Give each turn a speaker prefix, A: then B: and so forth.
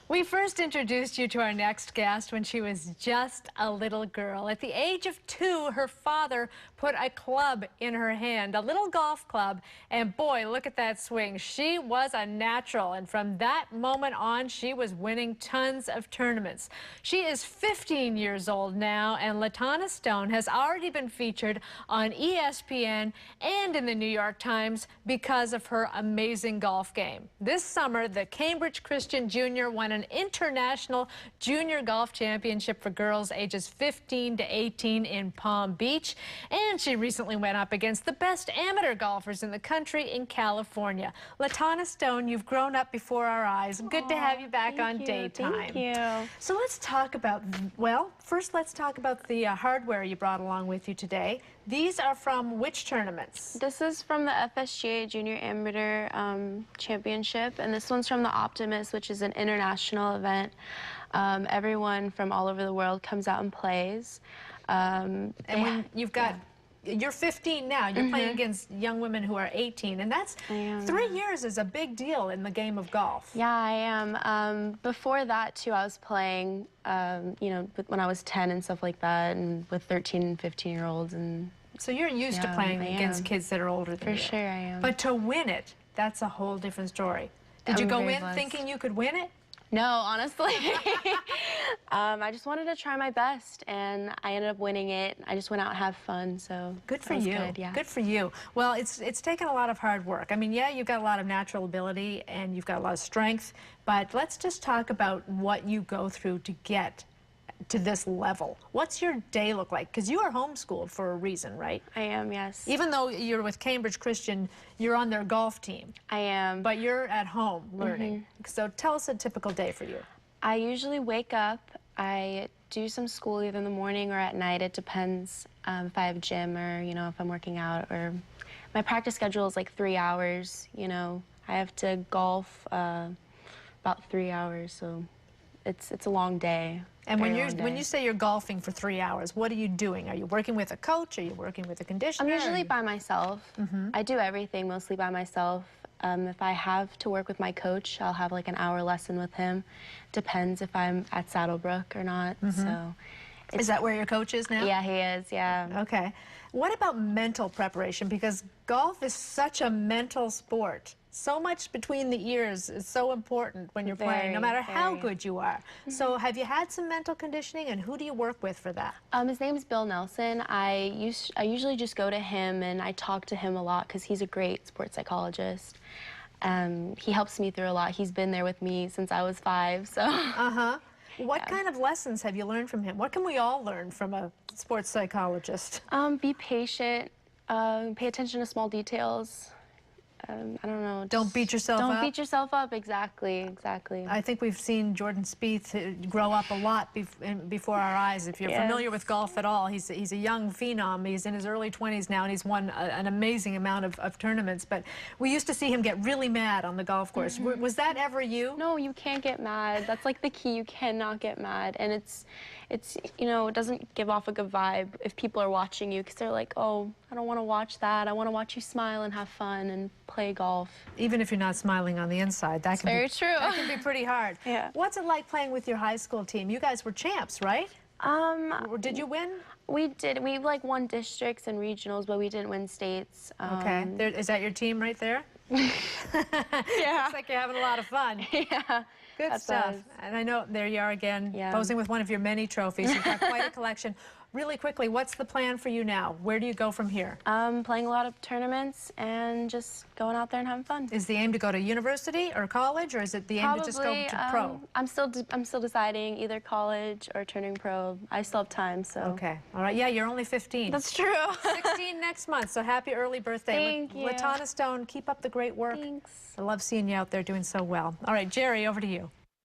A: We first introduced you to our next guest when she was just a little girl. At the age of 2, her father put a club in her hand, a little golf club, and boy, look at that swing. She was a natural, and from that moment on, she was winning tons of tournaments. She is 15 years old now, and Latanna Stone has already been featured on ESPN and in the New York Times because of her amazing golf game. This summer, the Cambridge Christian Jr. won an international junior golf championship for girls ages 15 to 18 in Palm Beach, and she recently went up against the best amateur golfers in the country in California. Latanna Stone, you've grown up before our eyes. Good to have you back on Daytime.
B: Thank you.
A: So let's talk about, well, first let's talk about the hardware you brought along with you today. These are from which tournaments?
B: This is from the FSGA Junior Amateur Championship, and this one's from the Optimist, which is an international event. Everyone from all over the world comes out and plays.
A: And when you've got, you're 15 now, you're playing against young women who are 18, and that's 3 years is a big deal in the game of golf.
B: Yeah, I am. Before that, too, I was playing, you know, when I was 10 and stuff like that, and with 13 and 15-year-olds. And
A: so you're used to playing against kids that are older than you.
B: For sure, I am.
A: But to win it, that's a whole different story. Did you go in thinking you could win it?
B: No, honestly. I just wanted to try my best, and I ended up winning it. I just went out and had fun, so
A: good for you. Good for you. Well, it's taken a lot of hard work. I mean, yeah, you've got a lot of natural ability, and you've got a lot of strength, but let's just talk about what you go through to get to this level. What's your day look like? Because you are homeschooled for a reason, right?
B: I am, yes.
A: Even though you're with Cambridge Christian, you're on their golf team.
B: I am.
A: But you're at home learning. So tell us a typical day for you.
B: I usually wake up, I do some school either in the morning or at night. It depends if I have gym or, you know, if I'm working out. Or my practice schedule is like 3 hours, you know. I have to golf about 3 hours, so it's a long day.
A: And when you say you're golfing for 3 hours, what are you doing? Are you working with a coach? Are you working with a conditioner?
B: I'm usually by myself. I do everything mostly by myself. If I have to work with my coach, I'll have like an hour lesson with him. Depends if I'm at Saddlebrook or not. So,
A: is that where your coach is now?
B: Yeah, he is, yeah.
A: Okay. What about mental preparation? Because golf is such a mental sport. So much between the ears is so important when you're playing, no matter how good you are. So have you had some mental conditioning, and who do you work with for that?
B: His name's Bill Nelson. I usually just go to him, and I talk to him a lot because he's a great sports psychologist. He helps me through a lot. He's been there with me since I was 5, so.
A: What kind of lessons have you learned from him? What can we all learn from a sports psychologist?
B: Be patient, pay attention to small details. I don't know.
A: Don't beat yourself up?
B: Don't beat yourself up, exactly.
A: I think we've seen Jordan Spieth grow up a lot before our eyes. If you're familiar with golf at all, he's a young phenom. He's in his early 20s now, and he's won an amazing amount of tournaments. But we used to see him get really mad on the golf course. Was that ever you?
B: No, you can't get mad. That's like the key. You cannot get mad. And it's you know, it doesn't give off a good vibe if people are watching you, because they're like, oh, I don't want to watch that. I want to watch you smile and have fun and play golf.
A: Even if you're not smiling on the inside, that can
B: very true.
A: That can be pretty hard.
B: Yeah.
A: What's it like playing with your high school team? You guys were champs, right? Did you win?
B: We did. We like won districts and regionals, but we didn't win states.
A: Okay. Is that your team right there?
B: Yeah.
A: Looks like you're having a lot of fun.
B: Yeah.
A: Good stuff. And I know there you are again, posing with one of your many trophies. You've got quite a collection. Really quickly, what's the plan for you now? Where do you go from here?
B: Playing a lot of tournaments and just going out there and having fun.
A: Is the aim to go to university or college, or is it the aim to just go to pro?
B: I'm still deciding either college or turning pro. I still have time, so.
A: Okay. All right. Yeah, you're only 15.
B: That's true.
A: 16 next month, so happy early birthday.
B: Thank you.
A: Latanna Stone, keep up the great work.
B: Thanks.
A: I love seeing you out there doing so well. All right, Jerry, over to you.